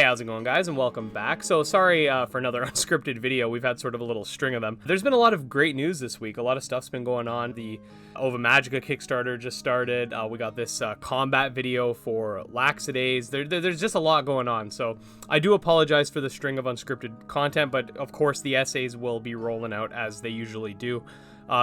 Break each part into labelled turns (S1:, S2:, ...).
S1: how's it going, guys, and welcome back. So sorry for another unscripted video. We've had sort of a little string of them. There's been a lot of great news this week. A lot of stuff's been going on. The Ova Magica Kickstarter just started. We got this combat video for Laxidaze. There's just a lot going on. So I do apologize for the string of unscripted content, but of course the essays will be rolling out as they usually do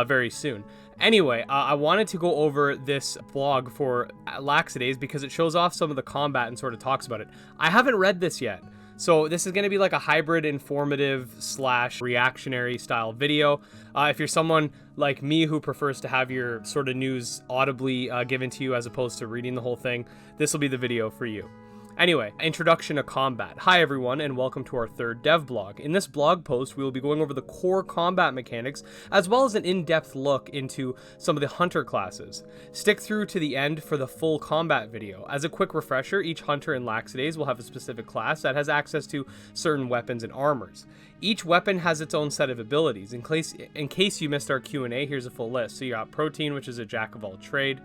S1: very soon. Anyway, I wanted to go over this blog for Laxidaze because it shows off some of the combat and sort of talks about it. I haven't read this yet, so this is going to be like a hybrid informative / reactionary style video. If you're someone like me who prefers to have your sort of news audibly given to you as opposed to reading the whole thing, this will be the video for you. Anyway, introduction to combat. Hi everyone, and welcome to our third dev blog. In this blog post, we will be going over the core combat mechanics, as well as an in-depth look into some of the hunter classes. Stick through to the end for the full combat video. As a quick refresher, each hunter in Laxidaze will have a specific class that has access to certain weapons and armors. Each weapon has its own set of abilities. In case you missed our Q&A, here's a full list. So you got Protein, which is a jack of all trade.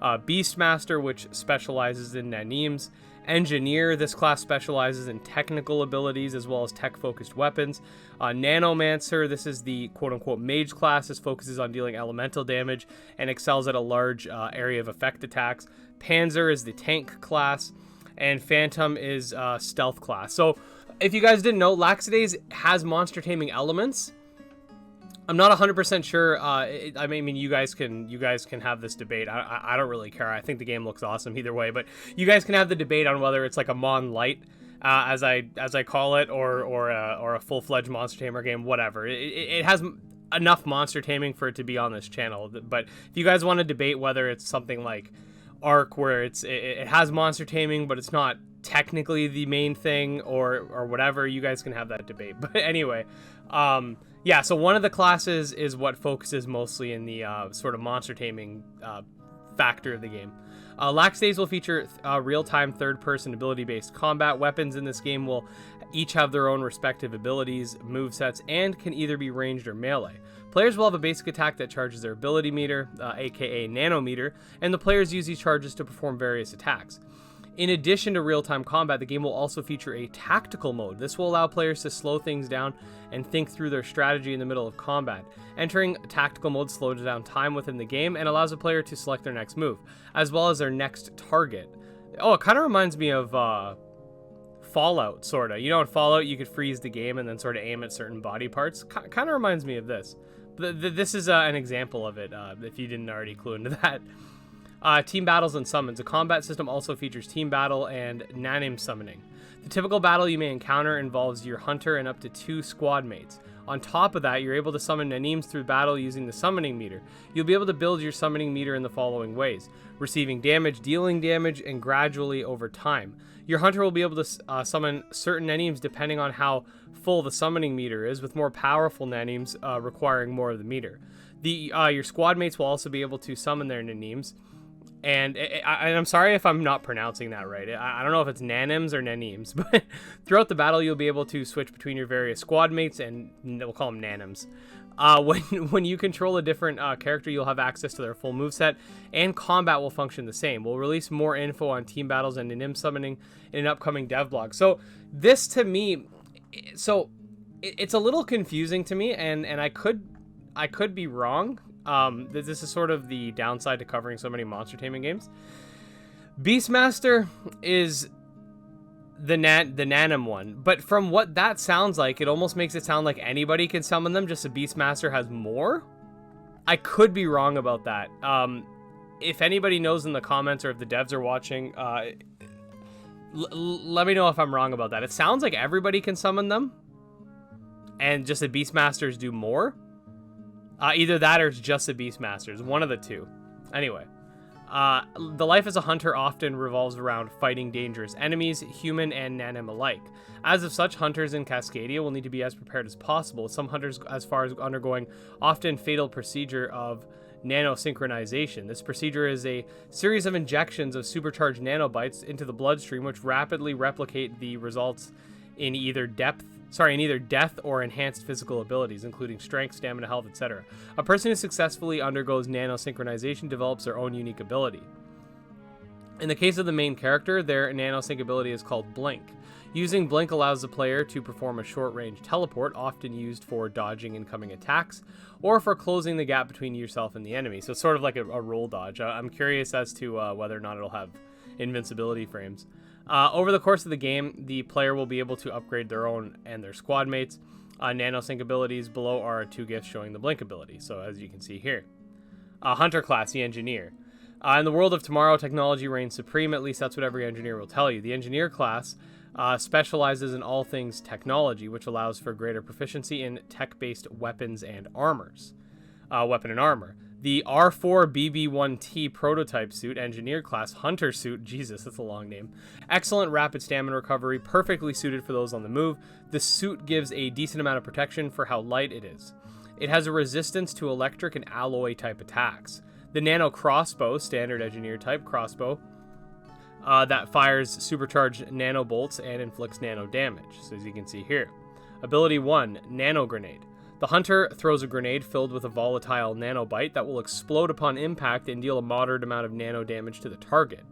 S1: Beastmaster, which specializes in nanimes. Engineer, this class specializes in technical abilities as well as tech-focused weapons. Nanomancer, this is the quote-unquote mage class. This focuses on dealing elemental damage and excels at a large area of effect attacks. Panzer is the tank class, and Phantom is stealth class. So, if you guys didn't know, Laxidaze has monster taming elements. I'm not 100% sure. I mean, you guys can have this debate. I don't really care. I think the game looks awesome either way. But you guys can have the debate on whether it's like a Mon Light, as I call it, or a full-fledged monster tamer game. Whatever. It has enough monster taming for it to be on this channel. But if you guys want to debate whether it's something like Ark, where it has monster taming, but it's not technically the main thing, or whatever, you guys can have that debate. But anyway. Yeah, so one of the classes is what focuses mostly in the sort of monster taming factor of the game. Laxidaze will feature real-time third-person ability-based combat. Weapons in this game will each have their own respective abilities, movesets, and can either be ranged or melee. Players will have a basic attack that charges their ability meter, aka nanometer, and the players use these charges to perform various attacks. In addition to real-time combat, the game will also feature a tactical mode. This will allow players to slow things down and think through their strategy in the middle of combat. Entering tactical mode slows down time within the game and allows a player to select their next move, as well as their next target. Oh, it kind of reminds me of Fallout, sort of. You know, in Fallout, you could freeze the game and then sort of aim at certain body parts. Kind of reminds me of this. This is an example of it, if you didn't already clue into that. Team battles and summons. The combat system also features team battle and nanim summoning. The typical battle you may encounter involves your hunter and up to 2 squad mates. On top of that, you're able to summon nanims through battle using the summoning meter. You'll be able to build your summoning meter in the following ways: receiving damage, dealing damage, and gradually over time. Your hunter will be able to summon certain nanims depending on how full the summoning meter is, with more powerful nanims requiring more of the meter. Your squad mates will also be able to summon their nanims. And I'm sorry if I'm not pronouncing that right. I don't know if it's nanims or nanims, but throughout the battle, you'll be able to switch between your various squad mates, and we'll call them nanims. When you control a different character, you'll have access to their full moveset, and combat will function the same. We'll release more info on team battles and nanim summoning in an upcoming dev blog. So this, to me, it's a little confusing to me, and I could be wrong. This is sort of the downside to covering so many monster taming games. Beastmaster is the nanim one, but from what that sounds like, it almost makes it sound like anybody can summon them, just a Beastmaster has more. I could be wrong about that. If anybody knows in the comments, or if the devs are watching, let me know if I'm wrong about that. It sounds like everybody can summon them, and just the Beastmasters do more. Either that or it's just the Beastmasters. One of the two. Anyway. The life as a hunter often revolves around fighting dangerous enemies, human and nanim alike. As of such, hunters in Cascadia will need to be as prepared as possible, some hunters as far as undergoing often fatal procedure of nanosynchronization. This procedure is a series of injections of supercharged nanobites into the bloodstream, which rapidly replicate the results in either death or enhanced physical abilities, including strength, stamina, health, etc. A person who successfully undergoes nanosynchronization develops their own unique ability. In the case of the main character, their nanosync ability is called Blink. Using Blink allows the player to perform a short-range teleport, often used for dodging incoming attacks, or for closing the gap between yourself and the enemy. So it's sort of like a roll dodge. I'm curious as to whether or not it'll have invincibility frames. Over the course of the game, the player will be able to upgrade their own and their squad mates. Nanosync abilities below are 2 gifts showing the Blink ability, so as you can see here. Hunter class, the Engineer. In the world of tomorrow, technology reigns supreme, at least that's what every engineer will tell you. The Engineer class specializes in all things technology, which allows for greater proficiency in tech-based weapons and armors. Weapon and armor. The R4BB1T prototype suit, Engineer class, Hunter suit, Jesus, that's a long name. Excellent rapid stamina recovery, perfectly suited for those on the move. The suit gives a decent amount of protection for how light it is. It has a resistance to electric and alloy type attacks. The Nano crossbow, standard Engineer type crossbow, that fires supercharged nano bolts and inflicts nano damage, so as you can see here. Ability 1, Nano Grenade. The Hunter throws a grenade filled with a volatile nanobite that will explode upon impact and deal a moderate amount of nano damage to the target.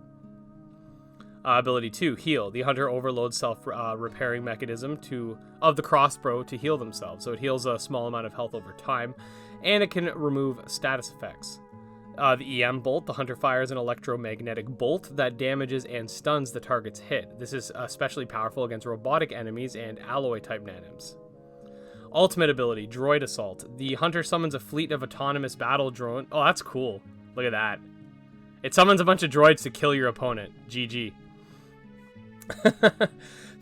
S1: Ability 2, Heal. The Hunter overloads self-repairing mechanism of the crossbow to heal themselves, so it heals a small amount of health over time, and it can remove status effects. The EM bolt. The Hunter fires an electromagnetic bolt that damages and stuns the target's hit. This is especially powerful against robotic enemies and alloy-type nanims. Ultimate ability, Droid Assault. The Hunter summons a fleet of autonomous battle drone. Oh, that's cool. Look at that. It summons a bunch of droids to kill your opponent. GG.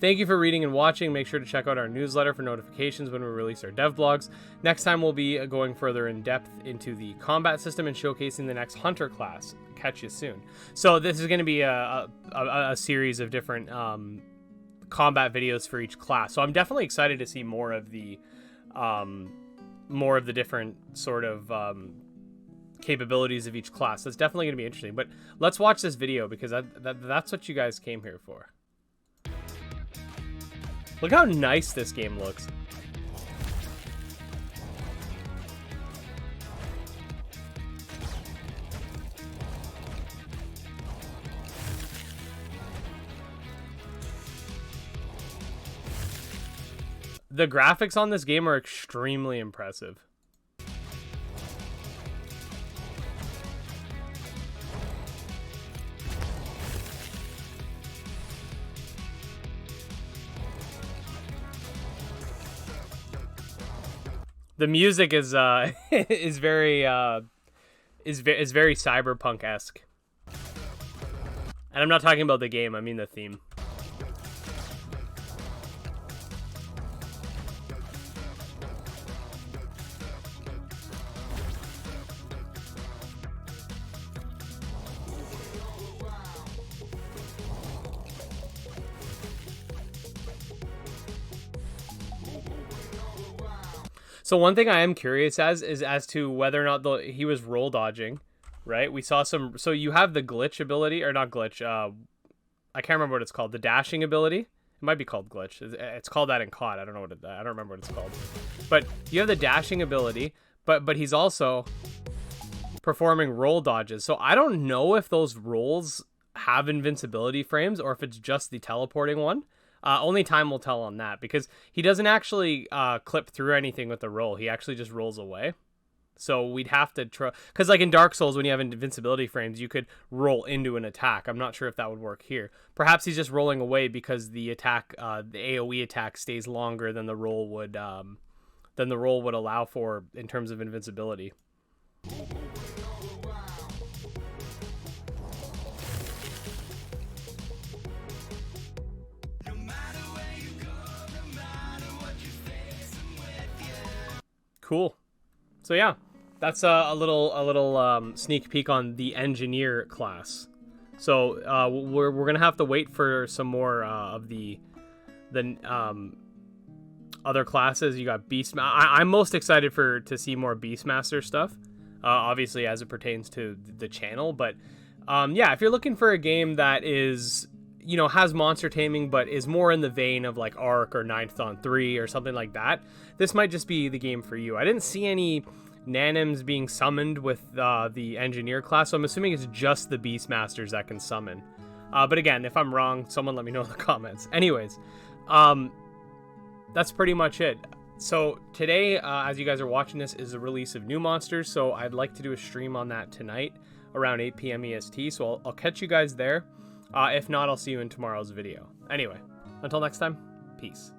S1: Thank you for reading and watching. Make sure to check out our newsletter for notifications when we release our dev blogs. Next time we'll be going further in depth into the combat system and showcasing the next Hunter class. Catch you soon. So this is going to be a series of different combat videos for each class. So I'm definitely excited to see more of the different sort of capabilities of each class. That's definitely going to be interesting. But let's watch this video because that's what you guys came here for. Look how nice this game looks. The graphics on this game are extremely impressive. The music is is very cyberpunk-esque. And I'm not talking about the game, I mean the theme. So one thing I am curious as to whether or not he was roll dodging, right? We saw some. So you have the glitch ability, or not glitch. I can't remember what it's called. The dashing ability. It might be called glitch. It's called that in COD. I don't know I don't remember what it's called. But you have the dashing ability, but he's also performing roll dodges. So I don't know if those rolls have invincibility frames or if it's just the teleporting one. Only time will tell on that, because he doesn't actually clip through anything with the roll. He actually just rolls away. So we'd have to try, because like in Dark Souls, when you have invincibility frames, you could roll into an attack. I'm not sure if that would work here. Perhaps he's just rolling away because the attack, the AoE attack, stays longer than the roll would allow for in terms of invincibility. Cool. So yeah, that's a little sneak peek on the Engineer class. So we're gonna have to wait for some more of the other classes. You got I'm most excited to see more Beastmaster stuff, obviously as it pertains to the channel. But yeah, if you're looking for a game that is, you know, has monster taming but is more in the vein of like Ark or Ninth on 3 or something like that, this might just be the game for you. I didn't see any nanims being summoned with the Engineer class, so I'm assuming it's just the Beastmasters that can summon. But again, if I'm wrong, someone let me know in the comments. Anyways, That's pretty much it. So today, as you guys are watching this, is the release of new monsters. So I'd like to do a stream on that tonight around 8 p.m. EST. So I'll catch you guys there. If not, I'll see you in tomorrow's video. Anyway, until next time, peace.